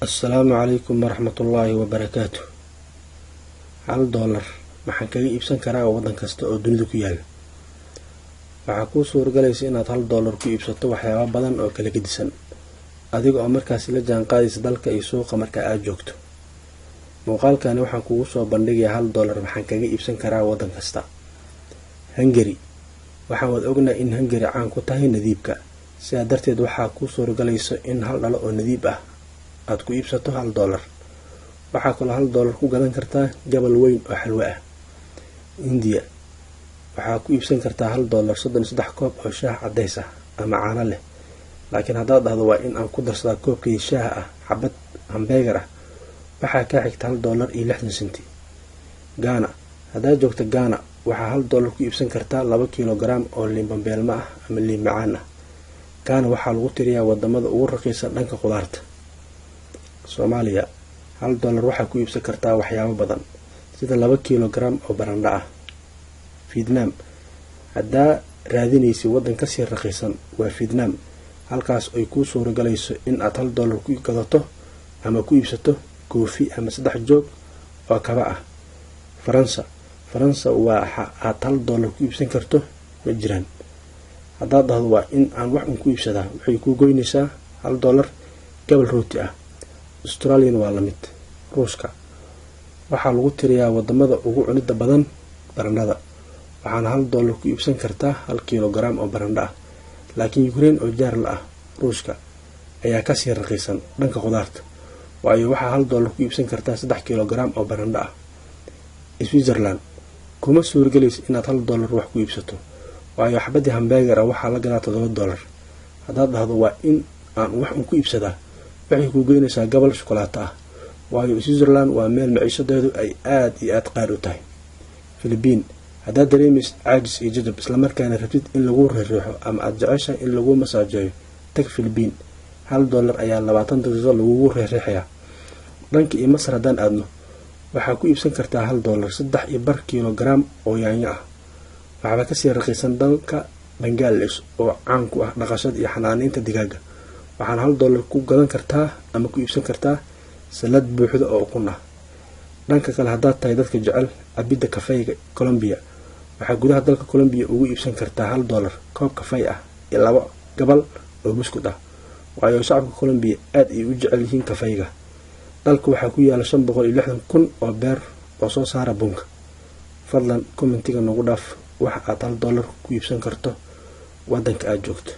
السلام عليكم ورحمة الله وبركاته. $1 maxaan kaga iibsan karaa wadan kasta oo dunida ku yaal. Waxa ku suuragalaysa inaad $1 ku iibsato waxyaabo badan oo kala gedisan adiga oo markaas la jaan qaadaysa dalka iyo suuqa marka aad joogto. Muuqaalkani waxaan kugu soo bandhigayaa $1 maxaan kaga iibsan karaa wadan kasta. Hungary waxaan wada ognahay in Hungary caan ku tahay nadiibka, sidaa darteed waxaa ku suuragalaysa in hal dhalo oo nadiib ah aad ku iibsato $1. waxaa kaloo $1 ku gadan kartaa jabal weyn oo xalwa ah. India waxaa ku iibsan kartaa $1 33 koob oo shaah cadays ah ama caano leh, laakiin haddaad dhahdo waa in aan ku darsadaa koobkii shaah ah xabad hamburger ah, waxaa ka xigta $1.60. Ghana haddaad joogto Ghana waxaa $1 ku iibsan kartaa 2 kilogram oo liin bambeelma ah ama liin macaan ah. Ghana waxaa lagu tiriyaa wadamada ugu raqiisan dhanka khudaarta. Soomaaliya $1 waxaa ku iibsan kartaa waxyaabo badan sida 2 kilogram oo barandho ah. Vietnam haddaa raadinaysa wadan ka sii raqiisan waa Vietnam, halkaas ay ku suuragalayso in aad $1 ku gadato ama ku iibsato koofi ama 3 joog oo kaba ah. Faransa waxa aad $1 ku iibsan karto ma jiraan. haddaad dhahdo waa in aan wax ku iibsadaa waxay ku goynaysaa $1 gabal rooti ah. Australia waa la mid. Ruushka waxaa lagu tiriyaa wadamada ugu cunida badan barandhada, waxaana $1 ku iibsan kartaa 1 kilogram oo barandho ah. Laakiin Ukraine oo jaar la ah Ruushka ayaa ka sii raqiisan dhanka khudaarta, waayo waxaa $1 ku iibsan kartaa 3 kilogram oo barandho ah. Switzerland kuma suuragalayso inaad $1 wax ku iibsato, waayo xabadii hamburger ah waxaa la gadaa $7. haddaad dhahdo waa in aan wax ku iibsadaa waxay ku goynaysaa gabal shukulaato ah, waayo Switzerland waa meel maciishadeedu ay aad iyo aad qaali u tahay. Philippines haddaad dareemaysid caajis iyo jajab isla markaana rabtid in lagu riixo ama aad jeceshahay in lagu masaajeeyo, tag Philippines. $1 ayaa 20 daqiiqo lagugu riixayaa. dhanka iyo Masar haddaan aadno waxaa ku iibsan kartaa $1 3.5 kilogram oo yaanyo ah. waxaaba ka sii raqiisan dalka Bangladesh oo caan ku ah dhaqashada iyo xanaaneynta digaaga, waxaana $1 ku gadan kartaa ama ku iibsan kartaa salad buuxda oo ukun ah. dhanka kale haddaad tahay dadka jecel cabidda kafeyga, Colombia waxaa gudaha dalka Colombia ugu iibsan kartaa $1 koob kafey ah iyo 2 gabal oo buskud ah, waayo shacabka Colombia aad ay u jecel yihiin kafeyga. dalka waxaa ku yaala 560,000 oo beer oo soo saara bunka. fadlan commentiga nagu dhaaf waxa aad $1 ku iibsan karto wadanka aad joogto.